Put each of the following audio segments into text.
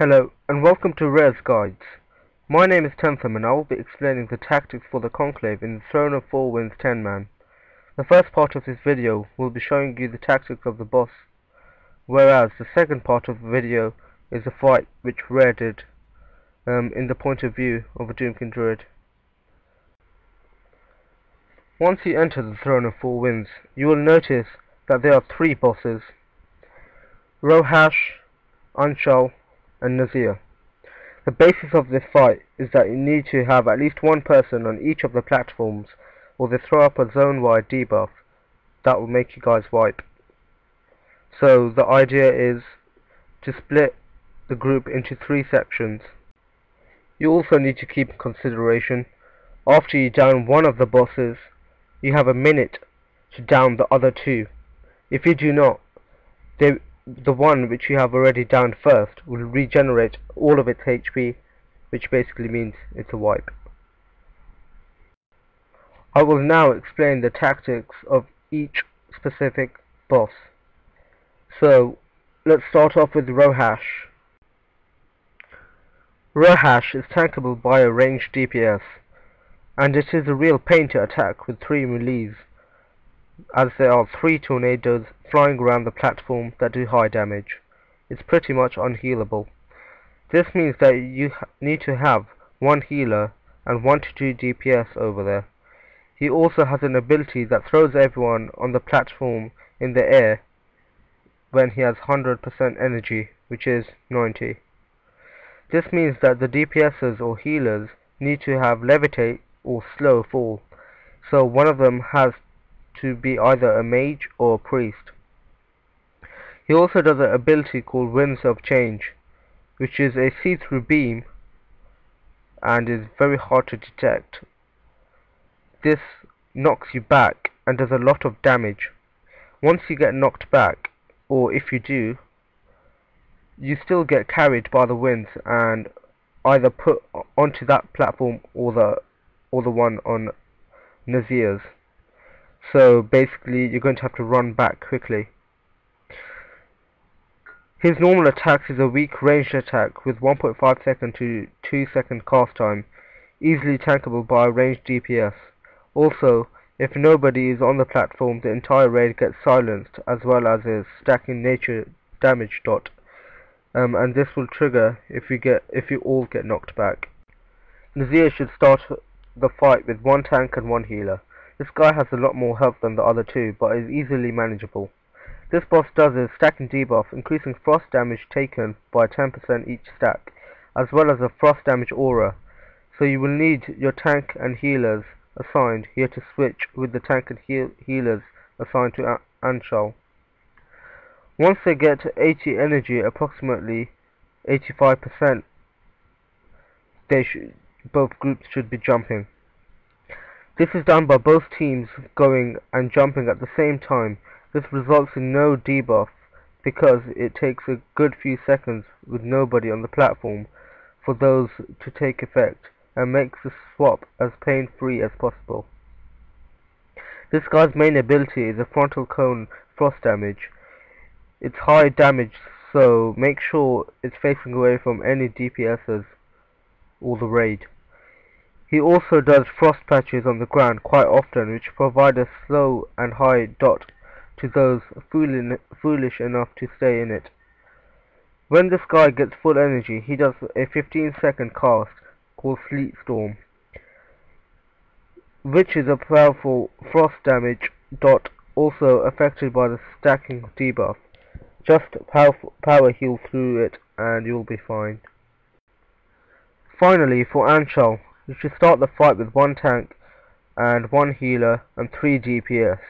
Hello, and welcome to Rare's Guides. My name is 10M and I will be explaining the tactics for the Conclave in the Throne of Four Winds 10-man. The first part of this video will be showing you the tactics of the boss, whereas the second part of the video is the fight which Rare did in the point of view of a Doomkin Druid. Once you enter the Throne of Four Winds, you will notice that there are three bosses: Rohash, Anshal, and Nazir. The basis of this fight is that you need to have at least one person on each of the platforms, or they throw up a zone-wide debuff that will make you guys wipe. So the idea is to split the group into three sections. You also need to keep in consideration, after you down one of the bosses, you have a minute to down the other two. If you do not, the one which you have already downed first will regenerate all of its HP, which basically means it's a wipe. I will now explain the tactics of each specific boss. So let's start off with Rohash. Rohash is tankable by a ranged DPS, and it is a real pain to attack with 3 melees, as there are 3 tornadoes flying around the platform that do high damage. It's pretty much unhealable. This means that you need to have one healer and 1 to 2 DPS over there. He also has an ability that throws everyone on the platform in the air when he has 100% energy, which is 90. This means that the DPSs or healers need to have levitate or slow fall, so one of them has to be either a mage or a priest. He also does an ability called Winds of Change, which is a see-through beam and is very hard to detect. This knocks you back and does a lot of damage. Once you get knocked back, or if you do, you still get carried by the winds and either put onto that platform or the one on Nazir's. So basically you're going to have to run back quickly. His normal attacks is a weak ranged attack with 1.5 second to 2 second cast time, easily tankable by a ranged DPS. Also, if nobody is on the platform, the entire raid gets silenced, as well as a stacking nature damage dot, and this will trigger if you all get knocked back. Nazir should start the fight with 1 tank and 1 healer. This guy has a lot more health than the other two, but is easily manageable. This boss does a stacking debuff, increasing frost damage taken by 10% each stack, as well as a frost damage aura, so you will need your tank and healers assigned here to switch with the tank and healers assigned to Anshal. Once they get to 80 energy, approximately 85%, both groups should be jumping. This is done by both teams going and jumping at the same time. This results in no debuff because it takes a good few seconds with nobody on the platform for those to take effect, and makes the swap as pain-free as possible. This guy's main ability is a frontal cone frost damage. It's high damage, so make sure it's facing away from any DPSs or the raid. He also does frost patches on the ground quite often, which provide a slow and high dot to those foolish enough to stay in it. When this guy gets full energy, he does a 15-second cast called Sleet Storm, which is a powerful frost damage dot, also affected by the stacking debuff. Just power heal through it and you'll be fine. Finally, for Anshal, you should start the fight with 1 tank and 1 healer and 3 DPS.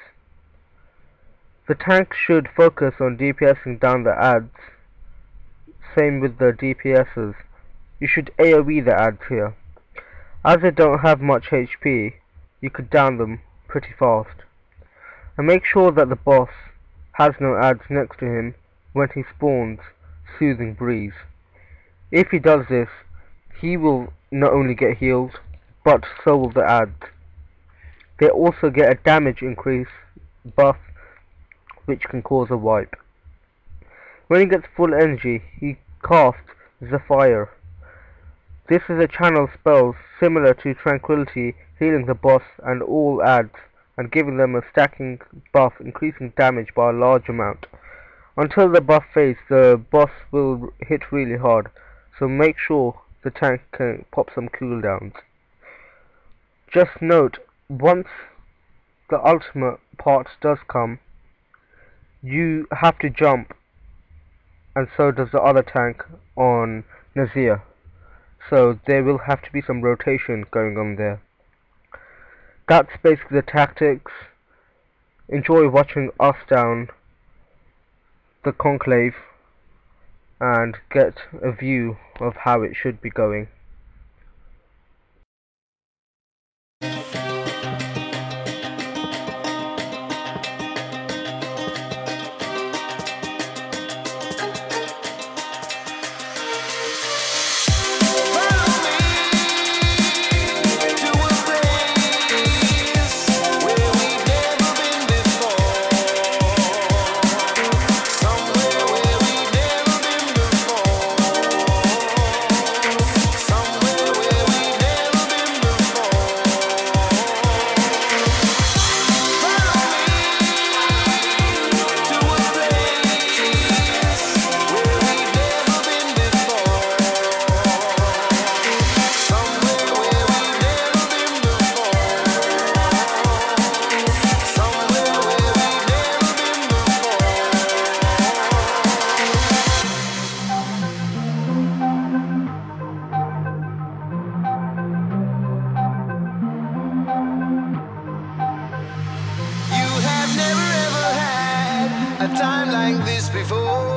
The tank should focus on DPSing down the adds, same with the DPSs. You should AoE the adds here. As they don't have much HP, you could down them pretty fast. And make sure that the boss has no adds next to him when he spawns Soothing Breeze. If he does this, he will not only get healed, but so will the adds. They also get a damage increase buff, which can cause a wipe. When he gets full energy, he casts Zephyr. This is a channel spell similar to Tranquility, healing the boss and all adds, and giving them a stacking buff, increasing damage by a large amount. Until the buff fades, the boss will hit really hard, so make sure the tank can pop some cooldowns. Just note, once the ultimate part does come, you have to jump, and so does the other tank on Nazir. So there will have to be some rotation going on there. That's basically the tactics. Enjoy watching us down the Conclave and get a view of how it should be going. A time like this before.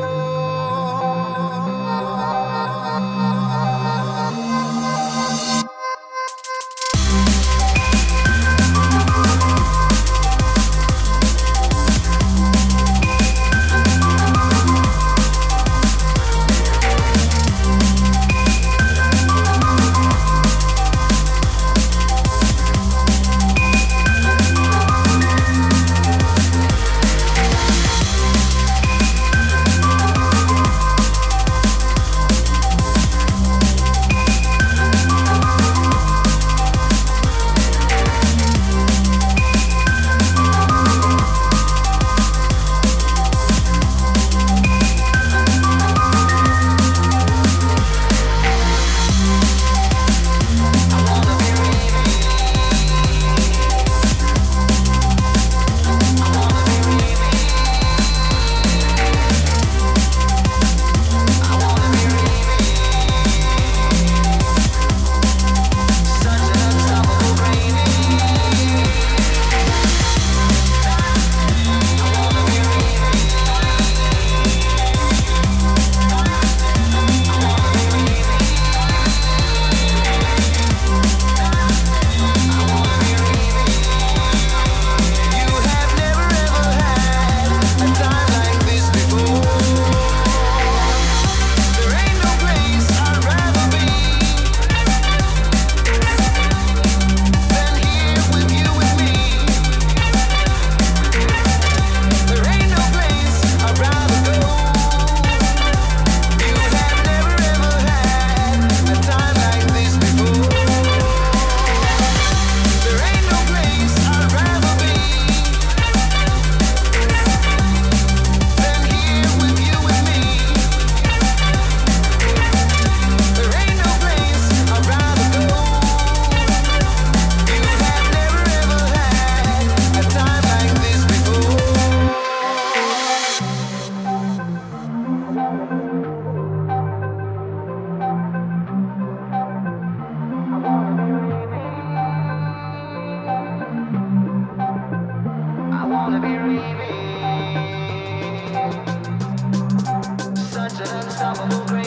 Such an unstoppable grace.